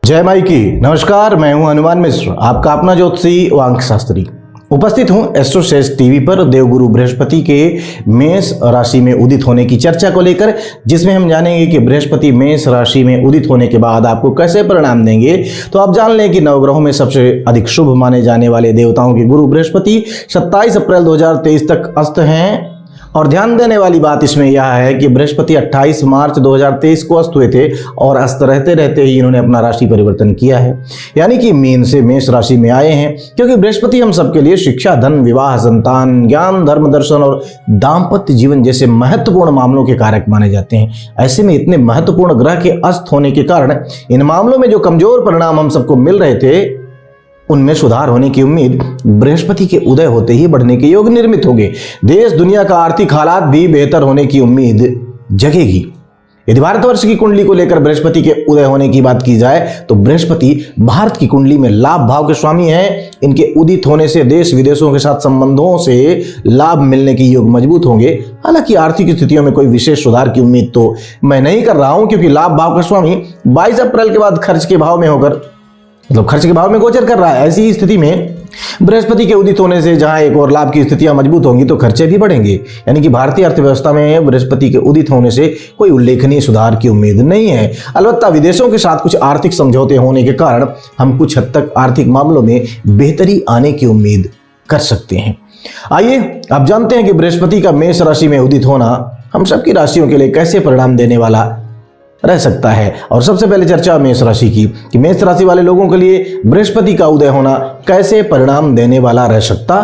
जय माई की। नमस्कार, मैं हूं हनुमान मिश्र, आपका अपना ज्योतिषी व अंक शास्त्री। उपस्थित हूं एस्ट्रोसेज टीवी पर देवगुरु बृहस्पति के मेष राशि में उदित होने की चर्चा को लेकर, जिसमें हम जानेंगे कि बृहस्पति मेष राशि में उदित होने के बाद आपको कैसे परिणाम देंगे। तो आप जान लें कि नवग्रहों में सबसे अधिक शुभ माने जाने वाले देवताओं के गुरु बृहस्पति 27 अप्रैल 2023 तक अस्त हैं। और ध्यान देने वाली बात इसमें यह है कि बृहस्पति 28 मार्च 2023 को अस्त हुए थे और अस्त रहते रहते ही इन्होंने अपना राशि परिवर्तन किया है, यानी कि मीन से मेष राशि में आए हैं। क्योंकि बृहस्पति हम सबके लिए शिक्षा, धन, विवाह, संतान, ज्ञान, धर्म, दर्शन और दाम्पत्य जीवन जैसे महत्वपूर्ण मामलों के कारक माने जाते हैं। ऐसे में इतने महत्वपूर्ण ग्रह के अस्त होने के कारण इन मामलों में जो कमजोर परिणाम हम सबको मिल रहे थे, उनमें सुधार होने की उम्मीद बृहस्पति के उदय होते ही बढ़ने के योग निर्मित होंगे। देश दुनिया का आर्थिक हालात भी बेहतर होने की उम्मीद जगेगी। यदि भारतवर्ष की कुंडली को लेकर बृहस्पति के उदय होने की बात की जाए तो बृहस्पति भारत की कुंडली में लाभ भाव के स्वामी हैं। इनके उदित होने से देश विदेशों के साथ संबंधों से लाभ मिलने के योग मजबूत होंगे। हालांकि आर्थिक स्थितियों में कोई विशेष सुधार की उम्मीद तो मैं नहीं कर रहा हूं, क्योंकि लाभ भाव का स्वामी 22 अप्रैल के बाद खर्च के भाव में होकर खर्च के भाव में गोचर कर रहा है। ऐसी स्थिति में बृहस्पति के उदित होने से जहां एक और लाभ की स्थितियां मजबूत होंगी तो खर्चे भी बढ़ेंगे। यानी कि भारतीय अर्थव्यवस्था में बृहस्पति के उदित होने से कोई उल्लेखनीय सुधार की उम्मीद नहीं है। अलबत्ता विदेशों के साथ कुछ आर्थिक समझौते होने के कारण हम कुछ हद तक आर्थिक मामलों में बेहतरी आने की उम्मीद कर सकते हैं। आइए अब जानते हैं कि बृहस्पति का मेष राशि में उदित होना हम सबकी राशियों के लिए कैसे परिणाम देने वाला रह सकता है। और सबसे पहले चर्चा मेष राशि की कि मेष राशि वाले लोगों के लिए बृहस्पति का उदय होना कैसे परिणाम देने वाला रह सकता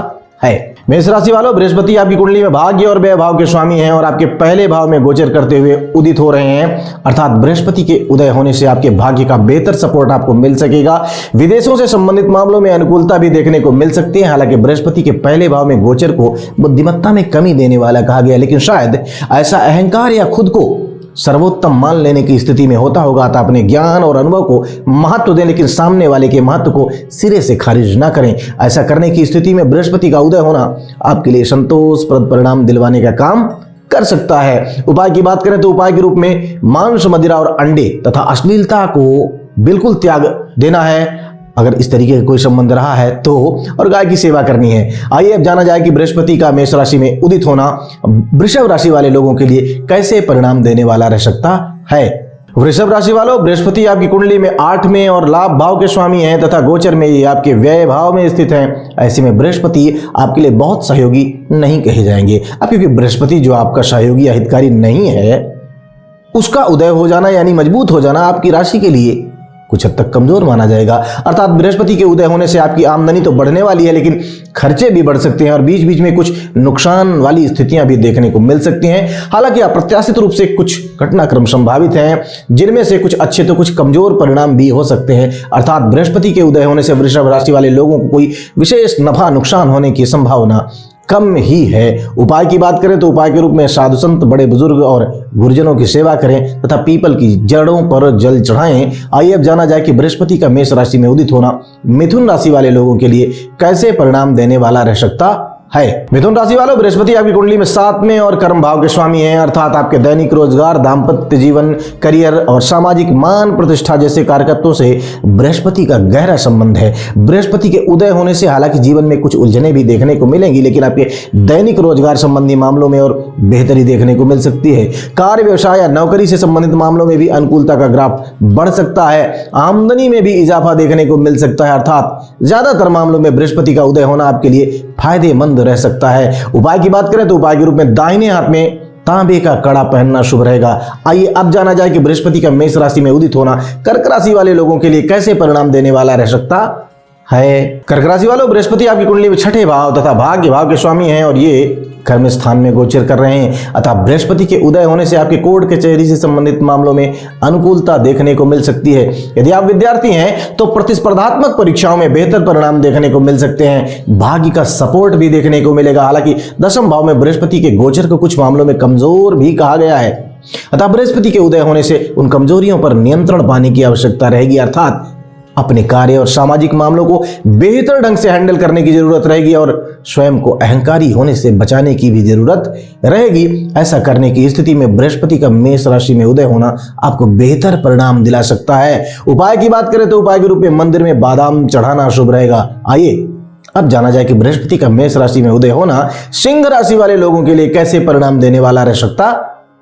है। मेष राशि वालों, बृहस्पति आपकी कुंडली में भाग्य और व्यय भाव के स्वामी हैं और आपके पहले भाव में गोचर करते हुए उदित हो रहे हैं। अर्थात बृहस्पति के उदय होने से आपके भाग्य का बेहतर सपोर्ट आपको मिल सकेगा। विदेशों से संबंधित मामलों में अनुकूलता भी देखने को मिल सकती है। हालांकि बृहस्पति के पहले भाव में गोचर को बुद्धिमत्ता में कमी देने वाला कहा गया, लेकिन शायद ऐसा अहंकार या खुद को सर्वोत्तम मान लेने की स्थिति में होता होगा। तो अपने ज्ञान और अनुभव को महत्व दें, लेकिन सामने वाले के महत्व को सिरे से खारिज ना करें। ऐसा करने की स्थिति में बृहस्पति का उदय होना आपके लिए संतोषप्रद परिणाम दिलवाने का काम कर सकता है। उपाय की बात करें तो उपाय के रूप में मांस, मदिरा और अंडे तथा अश्लीलता को बिल्कुल त्याग देना है, अगर इस तरीके का कोई संबंध रहा है तो, और गाय की सेवा करनी है। आइए अब जाना जाए कि बृहस्पति का मेष राशि में उदित होना वृषभ राशि वाले लोगों के लिए कैसे परिणाम देने वाला रह सकता है। वृषभ राशि वालों, बृहस्पति आपकी कुंडली में 8वें और लाभ भाव के स्वामी हैं तथा गोचर में ये आपके व्यय भाव में स्थित हैं। ऐसे में बृहस्पति आपके लिए बहुत सहयोगी नहीं कहे जाएंगे। अब क्योंकि बृहस्पति जो आपका सहयोगी या हितकारी नहीं है, उसका उदय हो जाना यानी मजबूत हो जाना आपकी राशि के लिए कुछ हद तक कमजोर माना जाएगा। अर्थात बृहस्पति के उदय होने से आपकी आमदनी तो बढ़ने वाली है, लेकिन खर्चे भी बढ़ सकते हैं और बीच बीच में कुछ नुकसान वाली स्थितियां भी देखने को मिल सकती हैं। हालांकि अप्रत्याशित रूप से कुछ घटनाक्रम संभावित हैं, जिनमें से कुछ अच्छे तो कुछ कमजोर परिणाम भी हो सकते हैं। अर्थात बृहस्पति के उदय होने से वृषभ राशि वाले लोगों को कोई विशेष नफा नुकसान होने की संभावना कम ही है। उपाय की बात करें तो उपाय के रूप में साधु संत, बड़े बुजुर्ग और गुरुजनों की सेवा करें तथा पीपल की जड़ों पर जल चढ़ाएं। आइए अब जाना जाए कि बृहस्पति का मेष राशि में उदित होना मिथुन राशि वाले लोगों के लिए कैसे परिणाम देने वाला रह सकता है। मिथुन राशि वालों, बृहस्पति आपकी कुंडली में 7वें और कर्म भाव के स्वामी हैं। अर्थात आपके दैनिक रोजगार, दाम्पत्य जीवन, करियर और सामाजिक मान प्रतिष्ठा जैसे कारकत्वों से बृहस्पति का गहरा संबंध है। बृहस्पति के उदय होने से हालांकि जीवन में कुछ उलझनें भी देखने को मिलेंगी, लेकिन आपके दैनिक रोजगार संबंधी मामलों में और बेहतरी देखने को मिल सकती है। कार्य, व्यवसाय या नौकरी से संबंधित मामलों में भी अनुकूलता का ग्राफ बढ़ सकता है। आमदनी में भी इजाफा देखने को मिल सकता है। अर्थात ज्यादातर मामलों में बृहस्पति का उदय होना आपके लिए फायदेमंद रह सकता है। उपाय की बात करें तो उपाय के रूप में दाहिने हाथ में तांबे का कड़ा पहनना शुभ रहेगा। आइए अब जाना जाए कि बृहस्पति का मेष राशि में उदित होना कर्क राशि वाले लोगों के लिए कैसे परिणाम देने वाला रह सकता है। कर्क राशि वालों, बृहस्पति आपकी कुंडली में 6ठे भाव तथा भाग्य भाव के स्वामी हैं और ये कर्म स्थान में गोचर कर रहे हैं। अतः बृहस्पति के उदय होने से आपके कोर्ट कचहरी से संबंधित मामलों में अनुकूलता देखने को मिल सकती है। यदि आप विद्यार्थी हैं तो प्रतिस्पर्धात्मक परीक्षाओं में बेहतर परिणाम देखने को मिल सकते हैं। भाग्य का सपोर्ट भी देखने को मिलेगा। हालांकि 10वें भाव में बृहस्पति के गोचर को कुछ मामलों में कमजोर भी कहा गया है। अतः बृहस्पति के उदय होने से उन कमजोरियों पर नियंत्रण पाने की आवश्यकता रहेगी। अर्थात अपने कार्य और सामाजिक मामलों को बेहतर ढंग से हैंडल करने की जरूरत रहेगी और स्वयं को अहंकारी होने से बचाने की भी जरूरत रहेगी। ऐसा करने की स्थिति में बृहस्पति का मेष राशि में उदय होना आपको बेहतर परिणाम दिला सकता है। उपाय की बात करें तो उपाय के रूप में मंदिर में बादाम चढ़ाना शुभ रहेगा। आइए अब जाना जाए कि बृहस्पति का मेष राशि में उदय होना सिंह राशि वाले लोगों के लिए कैसे परिणाम देने वाला रह सकता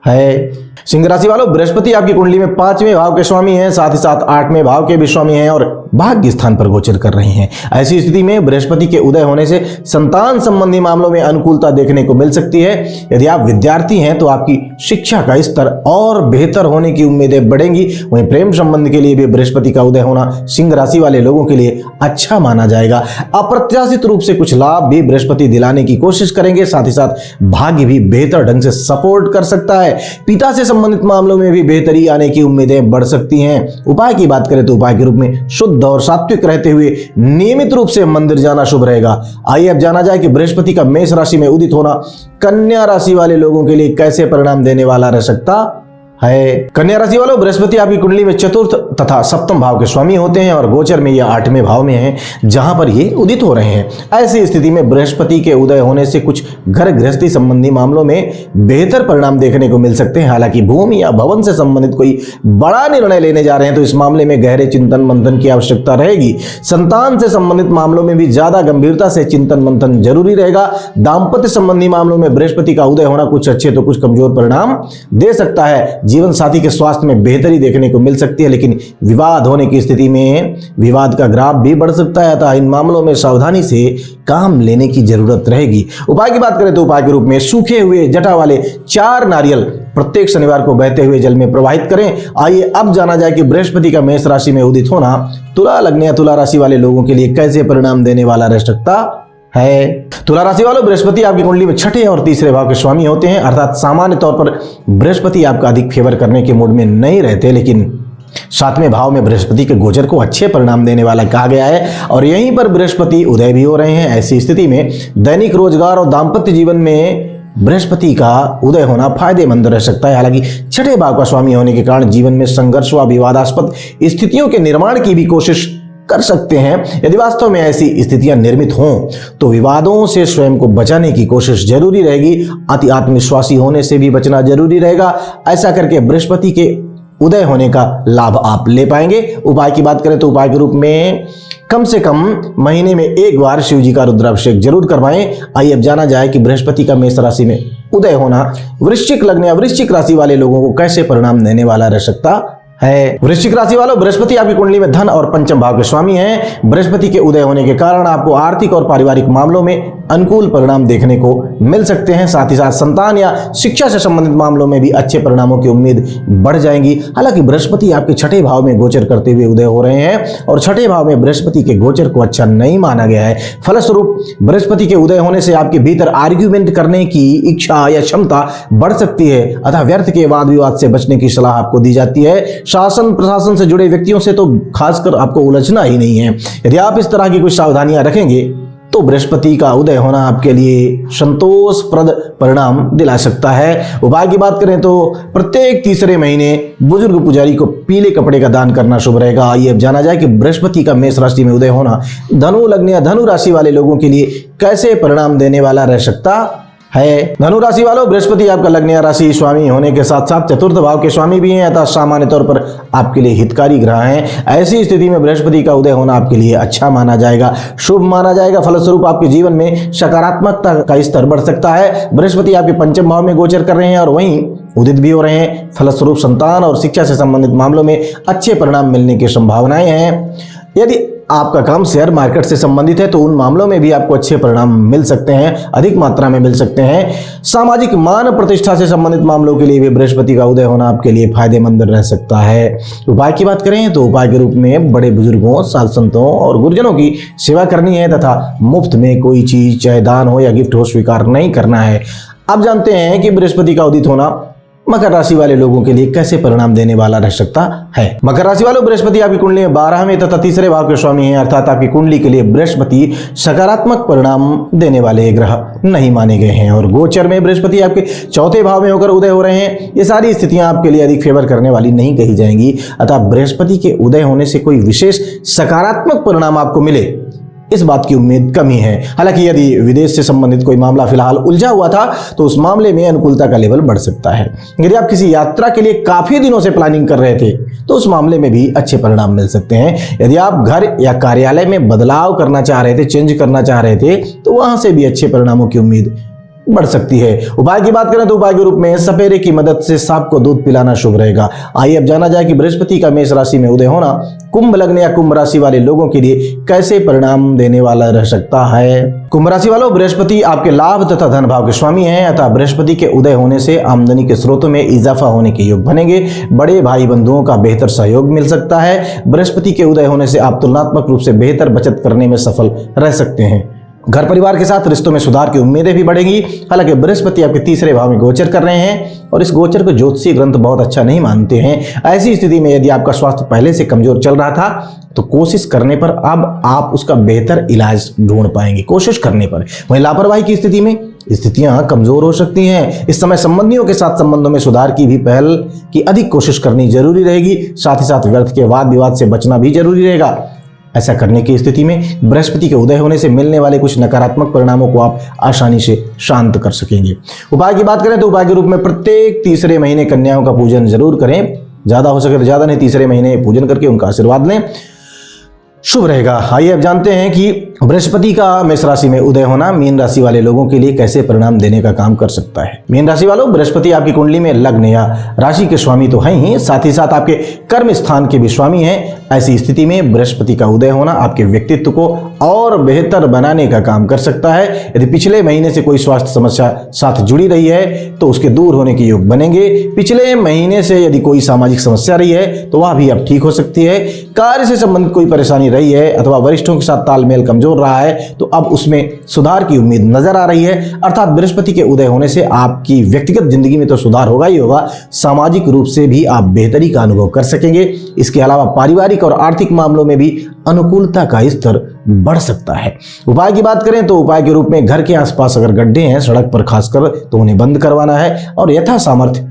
है। सिंह राशि वालों, बृहस्पति आपकी कुंडली में 5वें भाव के स्वामी हैं, साथ ही साथ 8वें भाव के भी स्वामी हैं और भाग्य स्थान पर गोचर कर रहे हैं। ऐसी स्थिति में बृहस्पति के उदय होने से संतान संबंधी मामलों में अनुकूलता देखने को मिल सकती है। यदि आप विद्यार्थी हैं तो आपकी शिक्षा का स्तर और बेहतर होने की उम्मीदें बढ़ेंगी। वहीं प्रेम संबंध के लिए भी बृहस्पति का उदय होना सिंह राशि वाले लोगों के लिए अच्छा माना जाएगा। अप्रत्याशित रूप से कुछ लाभ भी बृहस्पति दिलाने की कोशिश करेंगे, साथ ही साथ भाग्य भी बेहतर ढंग से सपोर्ट कर सकता है। पिता से संबंधित मामलों में भी बेहतरी आने की उम्मीदें बढ़ सकती हैं। उपाय की बात करें तो उपाय के रूप में शुद्ध और सात्विक रहते हुए नियमित रूप से मंदिर जाना शुभ रहेगा। आइए अब जाना जाए कि बृहस्पति का मेष राशि में उदित होना कन्या राशि वाले लोगों के लिए कैसे परिणाम देने वाला रह सकता है। कन्या राशि वालों, बृहस्पति आपकी कुंडली में चतुर्थ तथा सप्तम भाव के स्वामी होते हैं और गोचर में ये 8वें भाव में हैं, जहां पर ये उदित हो रहे हैं। ऐसी स्थिति में बृहस्पति के उदय होने से कुछ घर गृहस्थी संबंधी मामलों में बेहतर परिणाम देखने को मिल सकते हैं। हालांकि भूमि या भवन से संबंधित कोई बड़ा निर्णय लेने जा रहे हैं तो इस मामले में गहरे चिंतन मंथन की आवश्यकता रहेगी। संतान से संबंधित मामलों में भी ज्यादा गंभीरता से चिंतन मंथन जरूरी रहेगा। दाम्पत्य संबंधी मामलों में बृहस्पति का उदय होना कुछ अच्छे तो कुछ कमजोर परिणाम दे सकता है। जीवन साथी के स्वास्थ्य में बेहतरी देखने को मिल सकती है, लेकिन विवाद होने की स्थिति में विवाद का ग्राफ भी बढ़ सकता है, अतः इन मामलों में सावधानी से काम लेने की जरूरत रहेगी। उपाय की बात करें तो उपाय के रूप में सूखे हुए जटा वाले 4 नारियल प्रत्येक शनिवार को बहते हुए जल में प्रवाहित करें। आइए अब जाना जाए कि बृहस्पति का मेष राशि में उदित होना तुला लग्न या तुला राशि वाले लोगों के लिए कैसे परिणाम देने वाला रह सकता है। तुला राशि वालों, बृहस्पति आपकी कुंडली में 6ठे और 3रे भाव के स्वामी होते हैं, अर्थात सामान्य तौर पर बृहस्पति आपका अधिक फेवर करने के मूड में नहीं रहते, लेकिन 7वें भाव में बृहस्पति के गोचर को अच्छे परिणाम देने वाला कहा गया है और यहीं पर बृहस्पति उदय भी हो रहे हैं। ऐसी स्थिति में दैनिक रोजगार और दाम्पत्य जीवन में बृहस्पति का उदय होना फायदेमंद रह सकता है। हालांकि 6ठे भाव का स्वामी होने के कारण जीवन में संघर्ष व विवादास्पद स्थितियों के निर्माण की भी कोशिश कर सकते हैं। यदि वास्तव में ऐसी स्थितियां निर्मित हों तो विवादों से स्वयं को बचाने की कोशिश जरूरी रहेगी। अति आत्मविश्वासी होने से भी बचना जरूरी रहेगा। ऐसा करके बृहस्पति के उदय होने का लाभ आप ले पाएंगे। उपाय की बात करें तो उपाय के रूप में कम से कम महीने में 1 बार शिव जी का रुद्राभिषेक जरूर करवाएं। आइए अब जाना जाए कि बृहस्पति का मेष राशि में उदय होना वृश्चिक लग्न या वृश्चिक राशि वाले लोगों को कैसे परिणाम देने वाला रह सकता है। वृश्चिक राशि वालों, बृहस्पति आपकी कुंडली में धन और पंचम भाव के स्वामी हैं। बृहस्पति के उदय होने के कारण आपको आर्थिक और पारिवारिक मामलों में अनुकूल परिणाम देखने को मिल सकते हैं। साथ ही साथ संतान या शिक्षा से संबंधित मामलों में भी अच्छे परिणामों की उम्मीद बढ़ जाएंगी। हालांकि बृहस्पति आपके 6ठे भाव में गोचर करते हुए उदय हो रहे हैं और 6ठे भाव में बृहस्पति के गोचर को अच्छा नहीं माना गया है। फलस्वरूप बृहस्पति के उदय होने से आपके भीतर आर्ग्यूमेंट करने की इच्छा या क्षमता बढ़ सकती है, अतः व्यर्थ के वाद विवाद से बचने की सलाह आपको दी जाती है। शासन प्रशासन से जुड़े व्यक्तियों से तो खासकर आपको उलझना ही नहीं है। यदि आप इस तरह की कुछ सावधानियां रखेंगे तो बृहस्पति का उदय होना आपके लिए संतोषप्रद परिणाम दिला सकता है। उपाय की बात करें तो प्रत्येक 3रे महीने बुजुर्ग पुजारी को पीले कपड़े का दान करना शुभ रहेगा। आइए अब जाना जाए कि बृहस्पति का मेष राशि में उदय होना धनु लग्न या धनु राशि वाले लोगों के लिए कैसे परिणाम देने वाला रह सकता है। धनु राशि वालों, बृहस्पति आपका लग्न या राशि स्वामी होने के साथ साथ चतुर्थ भाव के स्वामी भी हैं, अतः सामान्य तौर पर आपके लिए हितकारी ग्रह हैं। ऐसी स्थिति में बृहस्पति का उदय होना आपके लिए अच्छा माना जाएगा, शुभ माना जाएगा। फलस्वरूप आपके जीवन में सकारात्मकता का स्तर बढ़ सकता है। बृहस्पति आपके पंचम भाव में गोचर कर रहे हैं और वहीं उदित भी हो रहे हैं। फलस्वरूप संतान और शिक्षा से संबंधित मामलों में अच्छे परिणाम मिलने की संभावनाएं हैं। यदि आपका काम शेयर मार्केट से संबंधित है तो उन मामलों में भी आपको अच्छे परिणाम मिल सकते हैं, अधिक मात्रा में मिल सकते हैं। सामाजिक मान प्रतिष्ठा से संबंधित मामलों के लिए भी बृहस्पति का उदय होना आपके लिए फायदेमंद रह सकता है। उपाय की बात करें तो उपाय के रूप में बड़े बुजुर्गों, साधु संतों और गुरुजनों की सेवा करनी है तथा मुफ्त में कोई चीज चाहे दान हो या गिफ्ट हो स्वीकार नहीं करना है। आप जानते हैं कि बृहस्पति का उदित होना मकर राशि वाले लोगों के लिए कैसे परिणाम देने वाला रह सकता है। मकर राशि वालों, बृहस्पति आपकी कुंडली में 12वें तथा तीसरे भाव के स्वामी हैं, अर्थात आपकी कुंडली के लिए बृहस्पति सकारात्मक परिणाम देने वाले ग्रह नहीं माने गए हैं और गोचर में बृहस्पति आपके चौथे भाव में होकर उदय हो रहे हैं। ये सारी स्थितियां आपके लिए अधिक फेवर करने वाली नहीं कही जाएंगी, अतः बृहस्पति के उदय होने से कोई विशेष सकारात्मक परिणाम आपको मिले इस बात की उम्मीद कम ही है। हालांकि यदि विदेश से संबंधित कोई मामला फिलहाल उलझा हुआ था तो उस मामले में अनुकूलता का लेवल बढ़ सकता है। यदि आप किसी यात्रा के लिए काफी दिनों से प्लानिंग कर रहे थे तो उस मामले में भी अच्छे परिणाम मिल सकते हैं। यदि आप घर या कार्यालय में बदलाव करना चाह रहे थे, चेंज करना चाह रहे थे, तो वहां से भी अच्छे परिणामों की उम्मीद बढ़ सकती है। उपाय की बात करें तो उपाय के रूप में सपेरे की मदद से सांप को दूध पिलाना शुभ रहेगा। आइए अब जाना जाए कि बृहस्पति का मेष राशि में उदय होना कुंभ लग्न या कुंभ राशि वाले लोगों के लिए कैसे परिणाम देने वाला रह सकता है। कुंभ राशि वालों, बृहस्पति आपके लाभ तथा धन भाव के स्वामी हैं, अतः बृहस्पति के उदय होने से आमदनी के स्रोतों में इजाफा होने के योग बनेंगे। बड़े भाई बंधुओं का बेहतर सहयोग मिल सकता है। बृहस्पति के उदय होने से आप तुलनात्मक रूप से बेहतर बचत करने में सफल रह सकते हैं। घर परिवार के साथ रिश्तों में सुधार की उम्मीदें भी बढ़ेंगी। हालांकि बृहस्पति आपके तीसरे भाव में गोचर कर रहे हैं और इस गोचर को ज्योतिषीय ग्रंथ बहुत अच्छा नहीं मानते हैं। ऐसी स्थिति में यदि आपका स्वास्थ्य पहले से कमजोर चल रहा था तो कोशिश करने पर अब आप उसका बेहतर इलाज ढूंढ पाएंगे, कोशिश करने पर। वहीं लापरवाही की स्थिति में स्थितियां कमजोर हो सकती हैं। इस समय संबंधियों के साथ संबंधों में सुधार की भी पहल की अधिक कोशिश करनी जरूरी रहेगी। साथ ही साथ व्यर्थ के वाद विवाद से बचना भी जरूरी रहेगा। ऐसा करने की स्थिति में बृहस्पति के उदय होने से मिलने वाले कुछ नकारात्मक परिणामों को आप आसानी से शांत कर सकेंगे। उपाय की बात करें तो उपाय के रूप में प्रत्येक तीसरे महीने कन्याओं का पूजन जरूर करें। ज्यादा हो सके तो ज्यादा नहीं, तीसरे महीने पूजन करके उनका आशीर्वाद लें, शुभ रहेगा। आइए अब जानते हैं कि बृहस्पति का मेष राशि में उदय होना मीन राशि वाले लोगों के लिए कैसे परिणाम देने का काम कर सकता है। मीन राशि वालों, बृहस्पति आपकी कुंडली में लग्न या राशि के स्वामी तो हैं ही, साथ ही साथ आपके कर्म स्थान के भी स्वामी हैं। ऐसी स्थिति में बृहस्पति का उदय होना आपके व्यक्तित्व को और बेहतर बनाने का काम कर सकता है। यदि पिछले महीने से कोई स्वास्थ्य समस्या साथ जुड़ी रही है तो उसके दूर होने के योग बनेंगे। पिछले महीने से यदि कोई सामाजिक समस्या रही है तो वह भी अब ठीक हो सकती है। कार्य से संबंधित कोई परेशानी रही है अथवा वरिष्ठों के साथ तालमेल कमजोर रहा है तो अब उसमें सुधार की उम्मीद नजर आ रही है। अर्थात बृहस्पति के उदय होने से आपकी व्यक्तिगत जिंदगी में तो सुधार होगा ही होगा, सामाजिक रूप से भी आप बेहतरी का अनुभव कर सकेंगे। इसके अलावा पारिवारिक और आर्थिक मामलों में भी अनुकूलता का स्तर बढ़ सकता है। उपाय की बात करें तो उपाय के रूप में घर के आसपास अगर गड्ढे हैं सड़क पर खासकर तो उन्हें बंद करवाना है और यथा सामर्थ्य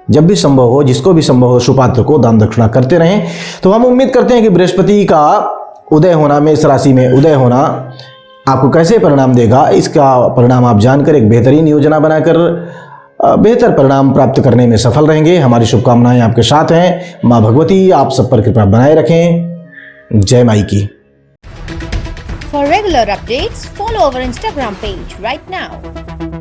जब भी संभव हो, जिसको भी संभव हो, सुपात्र को दान दक्षिणा करते रहें। तो हम उम्मीद करते हैं कि बृहस्पति का उदय होना, मेष राशि में उदय होना आपको कैसे परिणाम देगा, इसका परिणाम आप जानकर एक बेहतरीन योजना बनाकर बेहतर परिणाम प्राप्त करने में सफल रहेंगे। हमारी शुभकामनाएं आपके साथ हैं। मां भगवती आप सब पर कृपा बनाए रखें। जय माई की। For regular updates, follow our Instagram page right now.